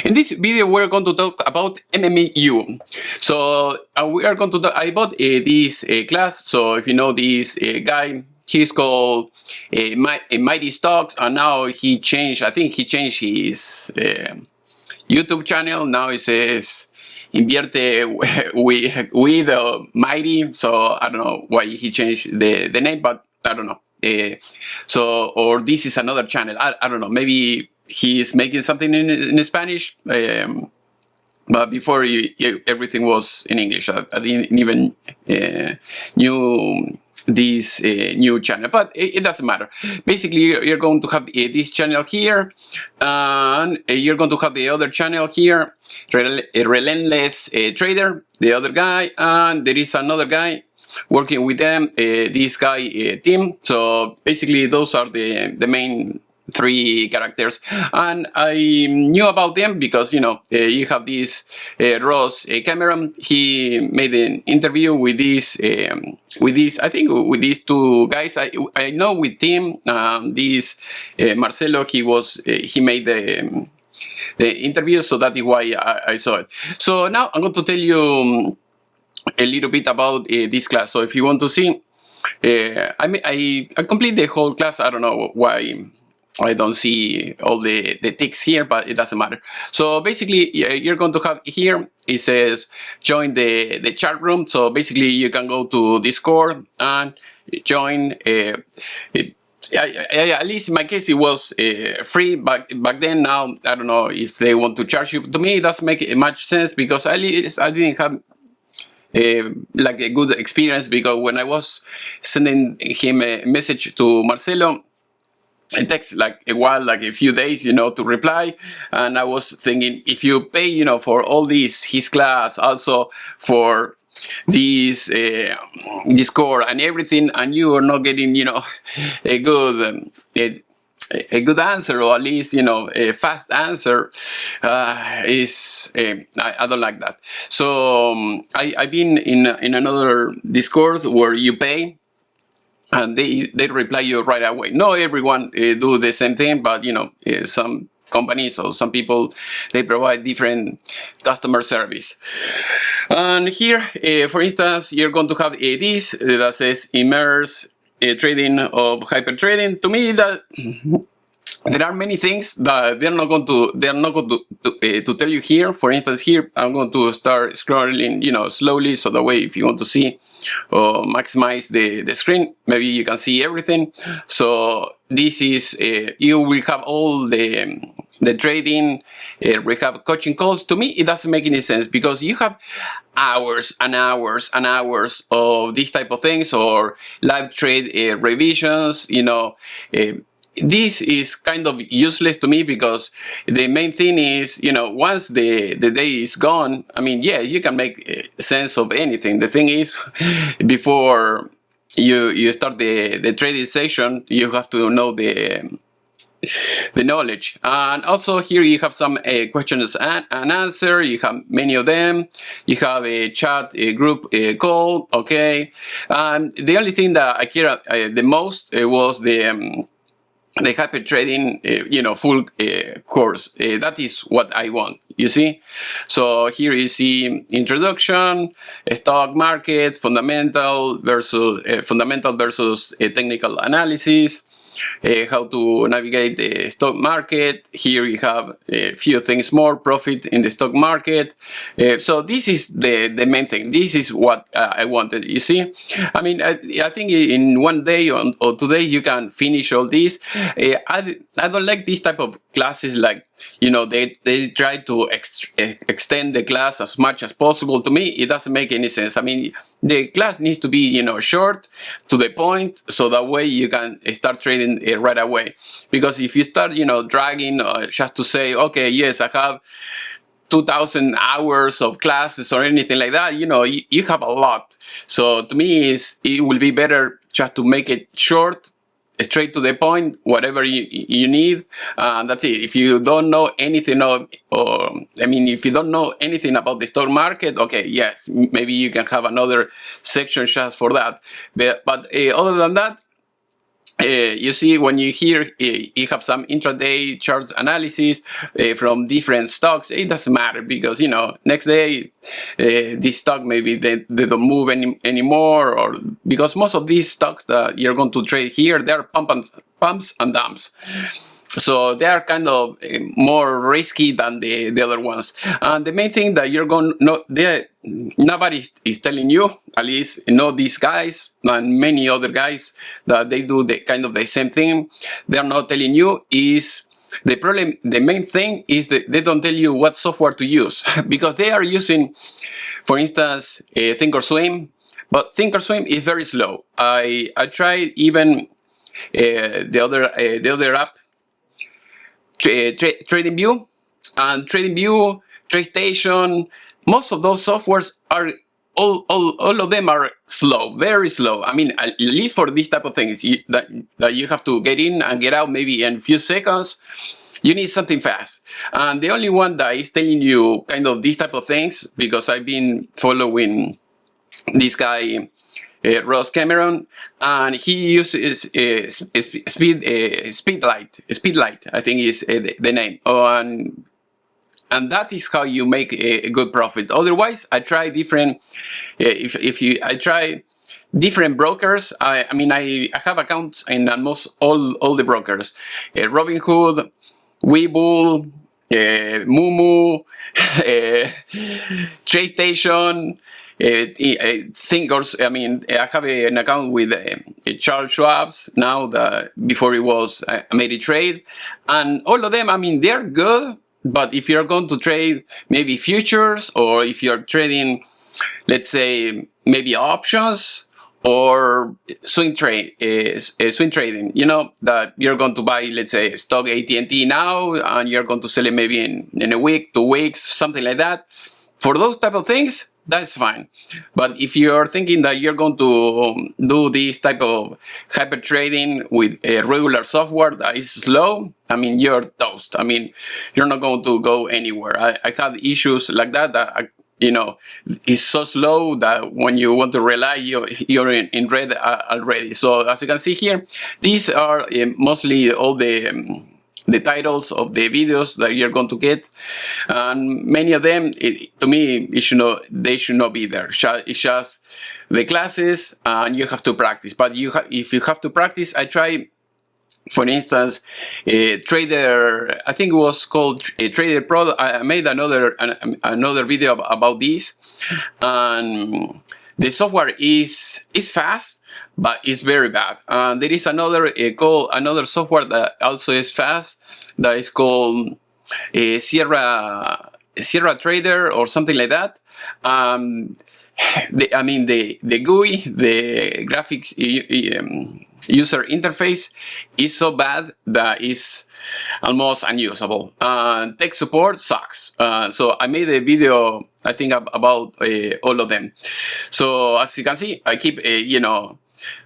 In this video, we're going to talk about MMU. So we are going to talk about this class. So if you know this guy, he's called Mighty Stocks, and now he changed. I think he changed his YouTube channel. Now it says Invierte with Mighty. So I don't know why he changed the name, but I don't know. Or this is another channel. I don't know. Maybe he's making something in Spanish. But before everything was in English. I didn't even knew this new channel, but it doesn't matter. Basically, you're going to have this channel here, and you're going to have the other channel here, Relentless Trader, the other guy, and there is another guy working with them, this guy Tim. So basically, those are the main three characters, and I knew about them because you have this Ross Cameron. He made an interview with this I think with these two guys. I know with Tim, this Marcelo, he made the interview, so that is why I saw it. So now I'm going to tell you a little bit about this class. So if you want to see, I complete the whole class. I don't know why I don't see all the ticks here, but it doesn't matter. So basically, you're going to have here, it says join the chat room. So basically, you can go to Discord and join. At least in my case, it was free back then. Now I don't know if they want to charge you. To me, it doesn't make much sense because at least I didn't have like a good experience, because when I was sending him a message to Marcelo, it takes like a while, like a few days, to reply. And I was thinking, if you pay, for all this, his class, also for this Discord and everything, and you are not getting, a good answer, or at least, a fast answer, I don't like that. So I've been in another Discord where you pay, and they reply you right away. Not everyone do the same thing, but some companies or some people, they provide different customer service. And here, for instance, you're going to have this that says immerse trading of hyper trading. To me, that there are many things that they're not going to tell you here. For instance, here I'm going to start scrolling, slowly, so that way, if you want to see or maximize the screen, maybe you can see everything. So this is you will have all the trading. We have coaching calls. To me, it doesn't make any sense, because you have hours and hours and hours of these type of things, or live trade revisions. This is kind of useless to me, because the main thing is, once the day is gone, I mean, yeah, you can make sense of anything. The thing is, before you start the trading session, you have to know the knowledge. And also here you have some questions and answer. You have many of them. You have a chat, a group call, okay. And the only thing that I care the most was the hyper trading, full course. That is what I want, you see. So here you see introduction, stock market, fundamental versus technical analysis, how to navigate the stock market. Here you have a few things more, profit in the stock market. So this is the main thing. This is what I wanted, you see. I mean, I think in one day or 2 days you can finish all this. I don't like this type of classes, like, they try to extend the class as much as possible. To me, it doesn't make any sense. I mean, the class needs to be, short, to the point, so that way you can start trading right away. Because if you start, dragging just to say, okay, yes, I have 2,000 hours of classes or anything like that, you have a lot. So to me, it will be better just to make it short, straight to the point, whatever you need. That's it. If you don't know anything if you don't know anything about the stock market, okay, yes, maybe you can have another section just for that. But other than that, you see when you hear you have some intraday chart analysis from different stocks, it doesn't matter because, you know, next day this stock maybe they don't move anymore, or because most of these stocks that you're going to trade here, they're pumps and dumps. So they are kind of more risky than the other ones. And the main thing that you're going to nobody is telling you, at least these guys and many other guys that they do the kind of the same thing. They're not telling you is the problem. The main thing is that they don't tell you what software to use because they are using, for instance, Thinkorswim, but Thinkorswim is very slow. I tried even the other app, TradingView, and TradingView, TradeStation. Most of those softwares are all of them are slow, very slow. I mean, at least for these type of things that you have to get in and get out maybe in a few seconds. You need something fast. And the only one that is telling you kind of these type of things, because I've been following this guy, Ross Cameron, and he uses Speedlight, I think is the name. And that is how you make a good profit. Otherwise, I try different. I try different brokers. I mean, I have accounts in almost all the brokers. Robinhood, Webull, Mumu, TradeStation. I have an account with Charles Schwab's now. Before it was Ameritrade, and all of them. I mean, they're good. But if you're going to trade maybe futures, or if you're trading, let's say maybe options or swing trading, you know, that you're going to buy, let's say, stock AT&T now, and you're going to sell it maybe in a week, 2 weeks, something like that. For those type of things, that's fine. But if you're thinking that you're going to do this type of hyper trading with a regular software that is slow, I mean, you're toast. I mean, you're not going to go anywhere. I had issues like that you know, it's so slow that when you want to rely, you're in red already. So as you can see here, these are mostly all the titles of the videos that you're going to get, and many of them, to me, they should not be there. It's just the classes, and you have to practice. But if you have to practice, I try, for instance, Trader, I think it was called Trader Pro. I made another video about this, and the software is fast, but it's very bad. There is another software that also is fast, that is called Sierra Trader or something like that. The GUI, the graphics user interface, is so bad that it's almost unusable. Tech support sucks. So I made a video, I think, about all of them. So as you can see, I keep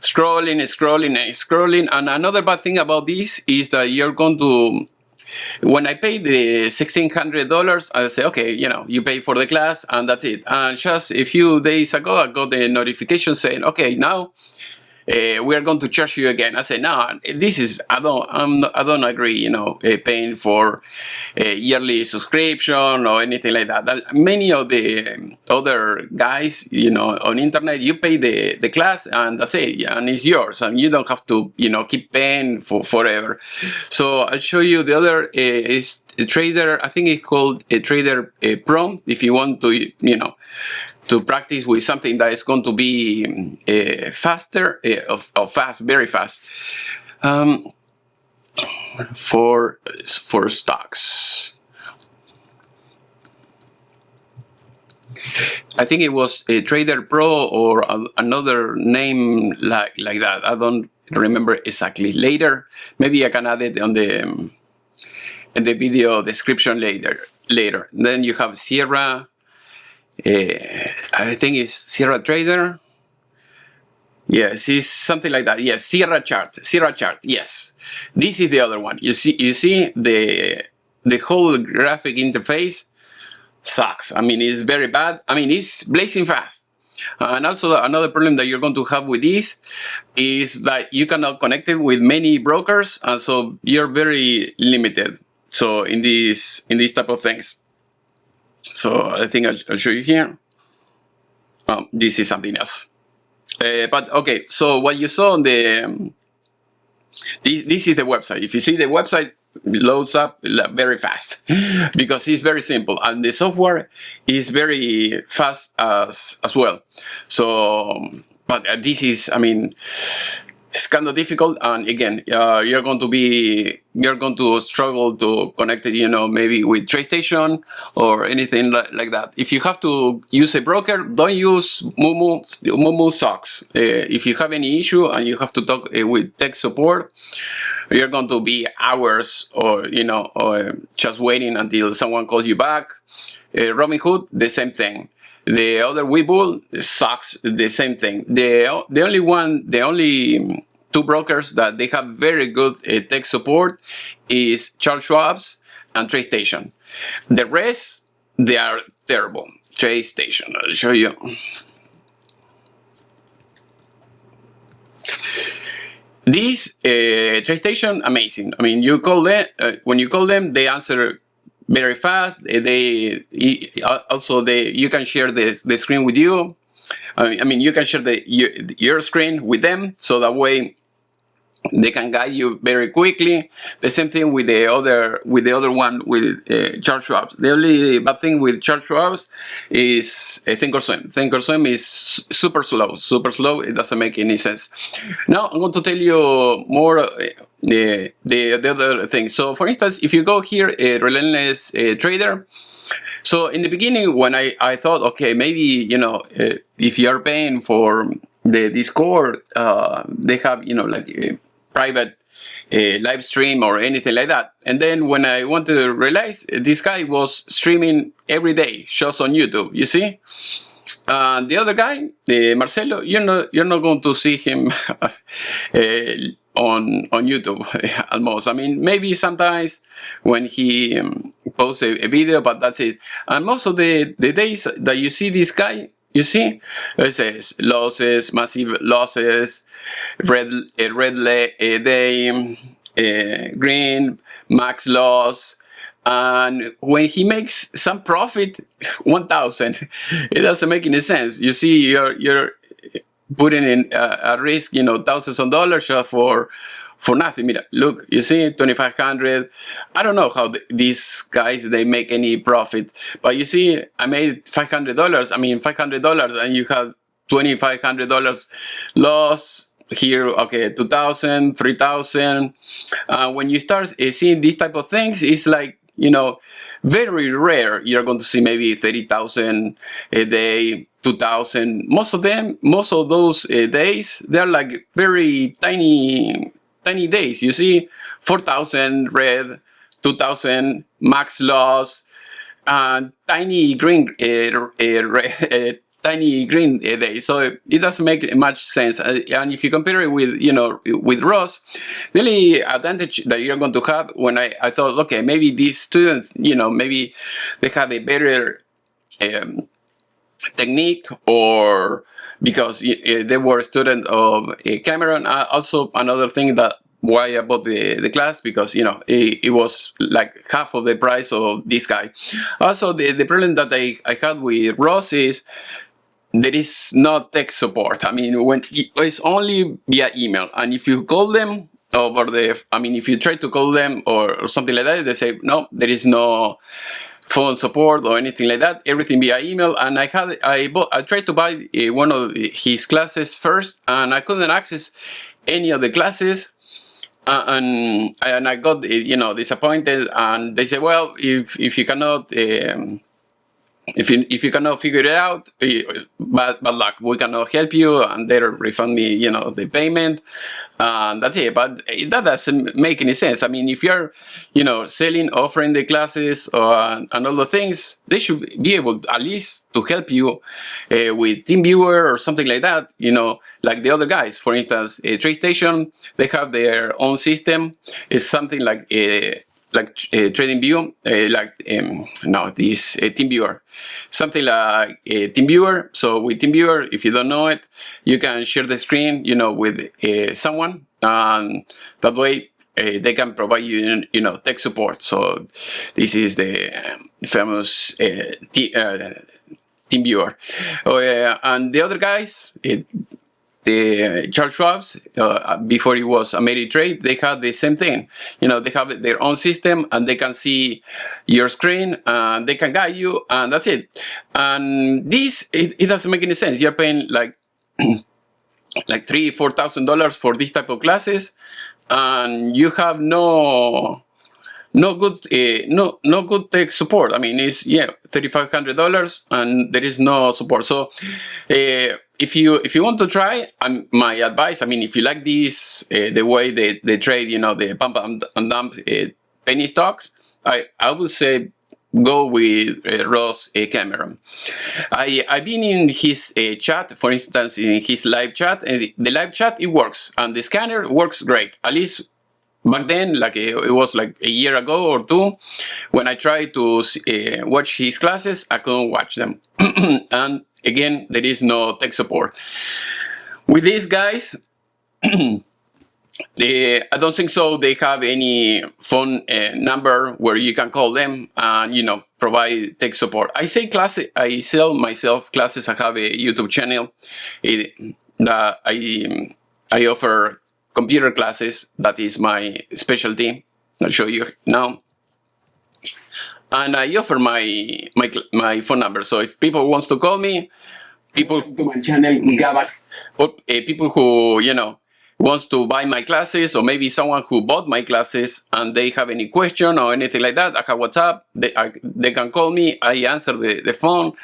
scrolling. And another bad thing about this is that you're going to, when I paid the $1,600, I say, okay, you pay for the class and that's it. And just a few days ago, I got the notification saying, okay, now we are going to charge you again. I said, no, this is, I don't agree, paying for a yearly subscription or anything like that. Many of the other guys, on internet, you pay the class and that's it, and it's yours, and you don't have to, keep paying for forever. So I'll show you the other is a Trader. I think it's called a Trader Pro. If you want to, to practice with something that is going to be faster, very fast, for stocks. I think it was a Trader Pro or another name like that. I don't remember exactly. Later, maybe I can add it on the in the video description later. Then you have Sierra. I think it's Sierra Trader. Yes, it's something like that. Yes, Sierra Chart. Yes, this is the other one. You see the whole graphic interface sucks. I mean, it's very bad. I mean, it's blazing fast, And also another problem that you're going to have with this is that you cannot connect it with many brokers, and so you're very limited. So in these type of things. So I think I'll show you here. This is something else. But okay, so what you saw on the this is the website. If you see the website, it loads up very fast because it's very simple, and the software is very fast as well. So, but this is, I mean, it's kind of difficult, and again, you're going to struggle to connect it, maybe with TradeStation or anything like that. If you have to use a broker, don't use MMU. MMU sucks. If you have any issue and you have to talk with tech support, you're going to be hours or just waiting until someone calls you back. Robinhood, the same thing. The other Webull sucks, the same thing. The only two brokers that they have very good tech support is Charles Schwab's and TradeStation. The rest, they are terrible. TradeStation, I'll show you. This TradeStation, amazing. I mean, you call them when you call them, they answer very fast. You can share the screen with you. I mean, you can share your screen with them, so that way they can guide you very quickly. The same thing with the other one with Charles Schwab. The only bad thing with Charles Schwab is Thinkorswim. Thinkorswim is super slow. It doesn't make any sense. Now I'm going to tell you more the other things. So for instance, if you go here, Relentless Trader. So in the beginning, when I thought, okay, maybe if you are paying for the Discord, they have like a private live stream or anything like that. And then when I want to realize, this guy was streaming every day, shows on YouTube. You see, the other guy, Marcelo, you're not going to see him on YouTube almost. I mean, maybe sometimes when he posts a video, but that's it. And most of the days that you see this guy, you see, it says losses, massive losses, red day, green, max loss. And when he makes some profit, 1,000, it doesn't make any sense. You see, you're putting in at risk, thousands of dollars for nothing. Look, you see, 2,500. I don't know how these guys, they make any profit, but you see, I made $500. I mean, $500, and you have $2,500 loss. Here, okay, 2,000, 3,000. When you start seeing these type of things, it's like, very rare. You're going to see maybe 30,000 a day, 2,000. Most of those days, they're like very tiny days. You see, 4,000 red, 2,000 max loss, and tiny green days. So it doesn't make much sense. And if you compare it with Ross, the only advantage that you're going to have, when I thought, okay, maybe these students, maybe they have a better technique, or because they were a student of Cameron. Also, another thing that why I bought the class, because it was like half of the price of this guy. Also, the problem that I had with Ross is there is no tech support. I mean, when it's only via email, and if you call them if you try to call them or something like that, they say no, there is no phone support or anything like that. Everything via email. And I tried to buy one of his classes first, and I couldn't access any of the classes. And I got disappointed. And they said, well, if you cannot if you cannot figure it out, bad luck. We cannot help you, and they refund me, the payment, and that's it. But that doesn't make any sense. I mean, if you're, selling, offering the classes and all the things, they should be able at least to help you with TeamViewer or something like that. Like the other guys. For instance, TradeStation, they have their own system. It's something like TradingView, TeamViewer, something like TeamViewer. So with TeamViewer, if you don't know it, you can share the screen, with someone, and that way they can provide you, tech support. So this is the famous TeamViewer. And the other guys, the Charles Schwab's, before it was Ameritrade, they had the same thing. They have their own system, and they can see your screen, and they can guide you, and that's it. And this, it doesn't make any sense. You're paying like $3,000-4,000 for this type of classes, and you have no good tech support. I mean, it's $3,500 and there is no support. So if you want to try, my advice, I mean, if you like this, the way they trade, the pump and dump penny stocks, I would say go with Ross Cameron. I've been in his chat, for instance, in his live chat, and the live chat, it works, and the scanner works great. At least back then, it was like a year ago or two, when I tried to watch his classes, I couldn't watch them. And again, there is no tech support. With these guys, I don't think so they have any phone number where you can call them and provide tech support. I sell myself classes. I have a YouTube channel that I offer computer classes. That is my specialty. I'll show you now. And I offer my phone number. So if people wants to call me, people to my channel, people who wants to buy my classes, or maybe someone who bought my classes and they have any question or anything like that, I have WhatsApp. They can call me. I answer the phone,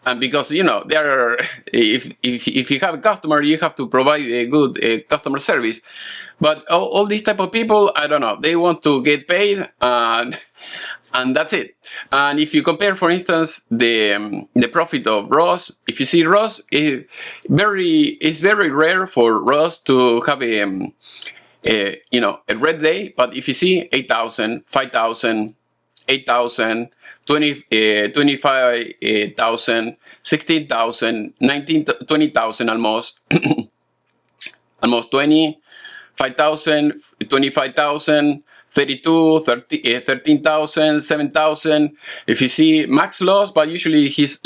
and because they are, if you have a customer, you have to provide a good customer service. But all these type of people, I don't know, they want to get paid, and that's it. And if you compare, for instance, the profit of Ross, if you see Ross, it's very rare for Ross to have a red day. But if you see 8,000, 5,000, 8,000, 25,000, 16,000, 20,000 almost, almost 20, 5,000, 25,000. 32, 13,000, 7,000. If you see max loss, but usually his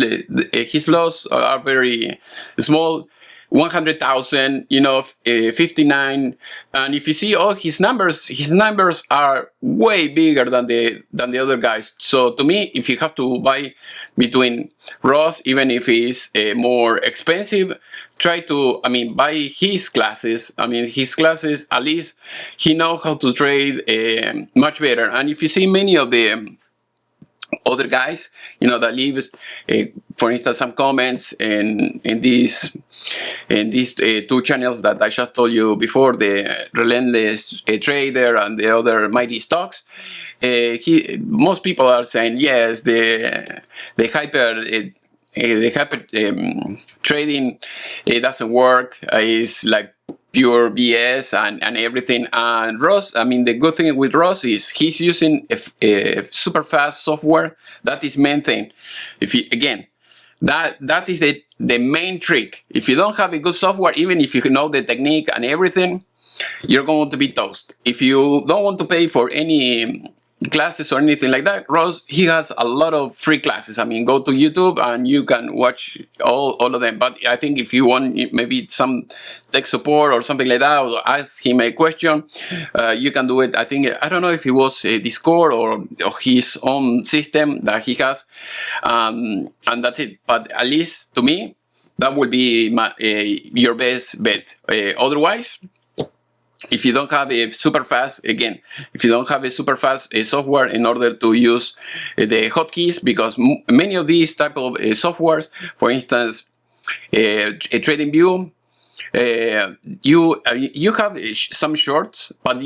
loss are very small. 100,000, 59, and if you see all his numbers are way bigger than the other guys. So to me, if you have to buy between Ross, even if it's more expensive, try to, buy his classes. His classes, at least he knows how to trade much better. And if you see many of the other guys, that leaves, for instance, some comments in these two channels that I just told you before, the Relentless Trader and the other Mighty Stocks. Most people are saying yes, the hyper trading, it doesn't work. It's like pure BS and everything. And Ross, the good thing with Ross is he's using a super fast software. That is main thing. That is the main trick. If you don't have a good software, even if you know the technique and everything, you're going to be toast. If you don't want to pay for any classes or anything like that, Ross, he has a lot of free classes. Go to YouTube and you can watch all of them. But I think if you want maybe some tech support or something like that, or ask him a question, you can do it. I don't know if it was a Discord or his own system that he has, and that's it. But at least to me, that would be your best bet. Otherwise, if you don't have a super fast software in order to use the hotkeys, because many of these type of softwares, for instance, TradingView, you have some shorts, but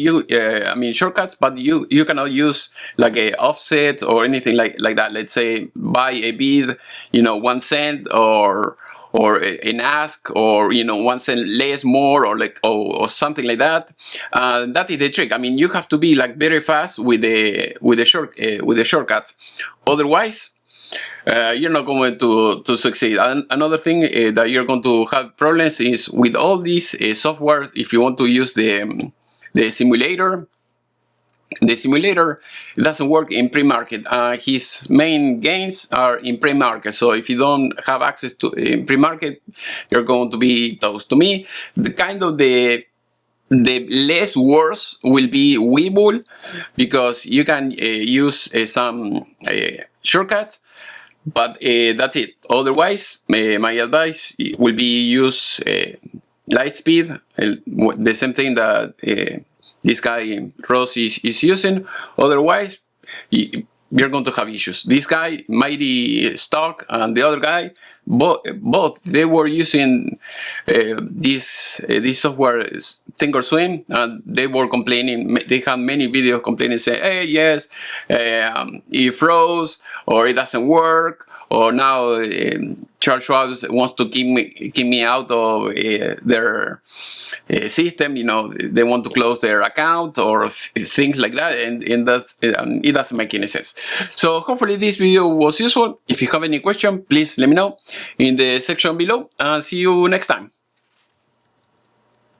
shortcuts, but you cannot use like a offset or anything like that. Let's say buy a bid, 1 cent or or an ask, or 1 cent less, more, or or something like that. That is the trick. I mean, you have to be like very fast with the shortcuts. Otherwise, you're not going to succeed. And another thing that you're going to have problems is with all these software. If you want to use the simulator, the simulator doesn't work in pre-market. His main gains are in pre-market. So if you don't have access to pre-market, you're going to be toast. To me, the less worse will be Webull, because you can use some shortcuts, but that's it. Otherwise, my advice will be use Lightspeed, the same thing that this guy Ross is using. Otherwise, you're going to have issues. This guy, Mighty Stock, and the other guy, both they were using this software, Thinkorswim, and they were complaining. They had many videos complaining, saying, "Hey, yes, it froze, or it doesn't work, or now Charles Schwab wants to keep me out of their system. They want to close their account, or things like that," and that's it doesn't make any sense. So hopefully this video was useful. If you have any question, please let me know in the section below, and see you next time.